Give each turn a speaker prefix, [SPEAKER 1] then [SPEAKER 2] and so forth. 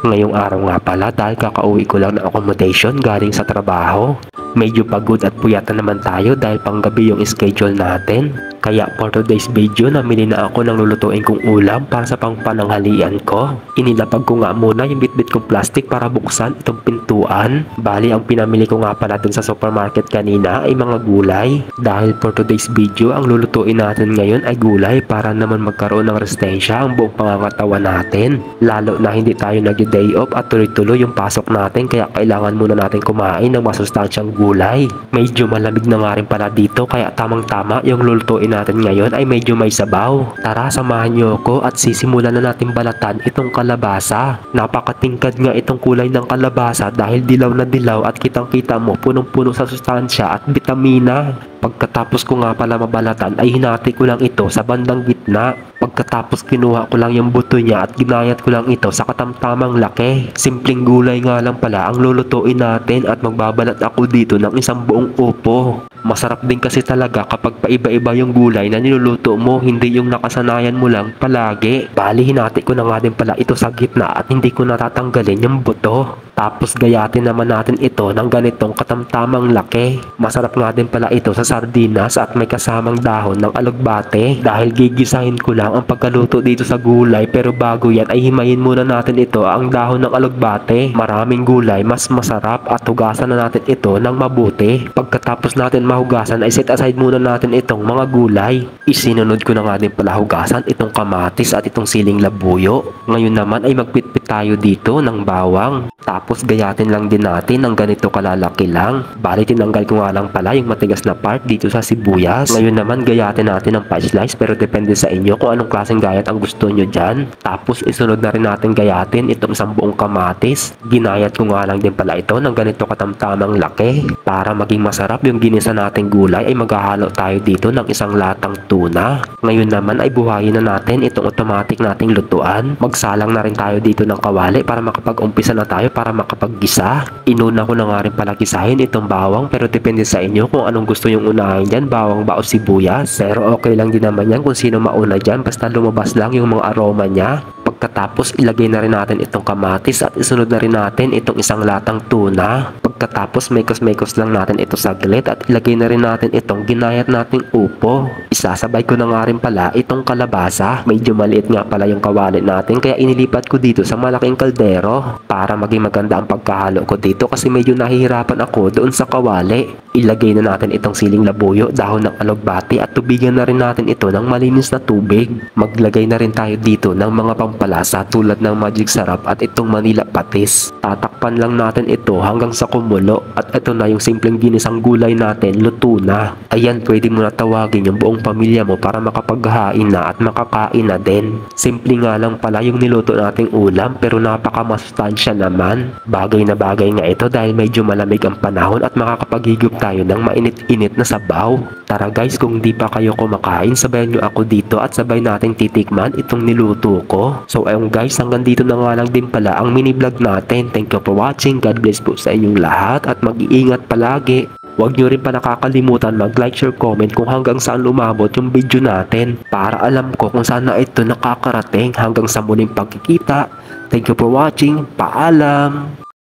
[SPEAKER 1] Ngayong araw nga pala dahil kakauwi ko lang ng accommodation galing sa trabaho. Medyo pagod at puyatan naman tayo dahil panggabi yung schedule natin. Kaya for today's video, namili na ako ng lulutuin kong ulam para sa pangpananghalian ko. Inilapag ko nga muna yung bitbit kong plastic para buksan itong pintuan. Bali, ang pinamili ko nga pala dun sa supermarket kanina ay mga gulay. Dahil for today's video, ang lulutuin natin ngayon ay gulay para naman magkaroon ng resistensya ang buong pangangatawan natin. Lalo na hindi tayo nag-day off at tuloy-tuloy yung pasok natin, kaya kailangan muna natin kumain ng masustansyang gulay. Medyo malamig na nga rin pala dito, kaya tamang-tama yung lulutuin natin ngayon ay medyo may sabaw. Tara, samahan nyo ako at sisimulan na natin balatan itong kalabasa. Napakatingkad nga itong kulay ng kalabasa dahil dilaw na dilaw at kitang-kita mo punong-puno sa sustansya at bitamina. Pagkatapos ko nga pala mabalatan ay hinati ko lang ito sa bandang gitna. Pagkatapos kinuha ko lang yung buto niya at ginayat ko lang ito sa katamtamang laki. Simpleng gulay nga lang pala ang lulutuin natin at magbabalat ako dito ng isang buong upo. Masarap din kasi talaga kapag paiba-iba yung gulay na niluluto mo, hindi yung nakasanayan mo lang palagi. Bali, hinati ko na nga din pala ito sa gitna at hindi ko natatanggalin yung buto. Tapos gayatin naman natin ito ng ganitong katamtamang laki. Masarap nga din pala ito sa sardinas at may kasamang dahon ng alugbate. Dahil gigisahin ko lang ang pagkaluto dito sa gulay, pero bago yan ay himayin muna natin ito ang dahon ng alugbate. Maraming gulay, mas masarap at hugasan na natin ito ng mabuti. Pagkatapos natin mahugasan ay set aside muna natin itong mga gulay. Isinunod ko na nga din pala hugasan itong kamatis at itong siling labuyo. Ngayon naman ay magpitpit tayo dito ng bawang. Tapos gayatin lang din natin ng ganito kalalaki lang. Bali, tinanggal ko nga lang pala yung matigas na part dito sa sibuyas. Ngayon naman gayatin natin ng pa-slice, pero depende sa inyo kung anong klaseng gayat ang gusto nyo dyan. Tapos isunod na rin natin gayatin itong isang buong kamatis. Ginayat ko nga lang din pala ito ng ganito katamtamang laki. Para maging masarap yung ginisa nating gulay ay maghahalo tayo dito ng isang latang tuna. Ngayon naman ay buhayin na natin itong automatic nating lutuan. Magsalang na rin tayo dito ng kawali para makapag-umpisa na tayo para makapag-gisa. Inuna ko na nga rin pala gisahin itong bawang, pero depende sa inyo kung anong gusto yung unahin dyan, bawang ba o sibuyas. Pero okay lang din naman yan kung sino mauna dyan, basta lumabas lang yung mga aroma niya. Pagkatapos ilagay na rin natin itong kamatis at isunod na rin natin itong isang latang tuna. Pagkatapos mekos-mekos lang natin ito saglit at ilagay na rin natin itong ginayat nating upo. Isasabay ko na nga rin pala itong kalabasa. Medyo maliit nga pala yung kawali natin, kaya inilipat ko dito sa malaking kaldero para maging maganda ang pagkahalo ko dito kasi medyo nahihirapan ako doon sa kawali. Ilagay na natin itong siling labuyo, dahon ng alugbati at tubigan na rin natin ito ng malinis na tubig. Maglagay na rin tayo dito ng mga pampalasa tulad ng magic sarap at itong Manila patis. Tatakpan lang natin ito hanggang sa kumulo at ito na yung simpleng ginisang gulay natin, luto na. Ayan, pwede mo na tawagin yung buong pamilya mo para makapaghain na at makakain na din. Simple nga lang pala yung niluto nating ulam, pero napaka-masustansya naman. Bagay na bagay nga ito dahil medyo malamig ang panahon at makakapaghigop tayo ng mainit-init na sabaw. Tara guys, kung di pa kayo kumakain, sabayan nyo ako dito at sabay nating titikman itong niluto ko. So ayun guys, hanggang dito na nga lang din pala ang mini vlog natin. Thank you for watching. God bless po sa inyong lahat at mag-iingat palagi. Huwag nyo rin pa nakakalimutan mag-like, share, comment kung hanggang saan lumabot yung video natin para alam ko kung saan na ito nakakarating. Hanggang sa muling pagkikita. Thank you for watching. Paalam!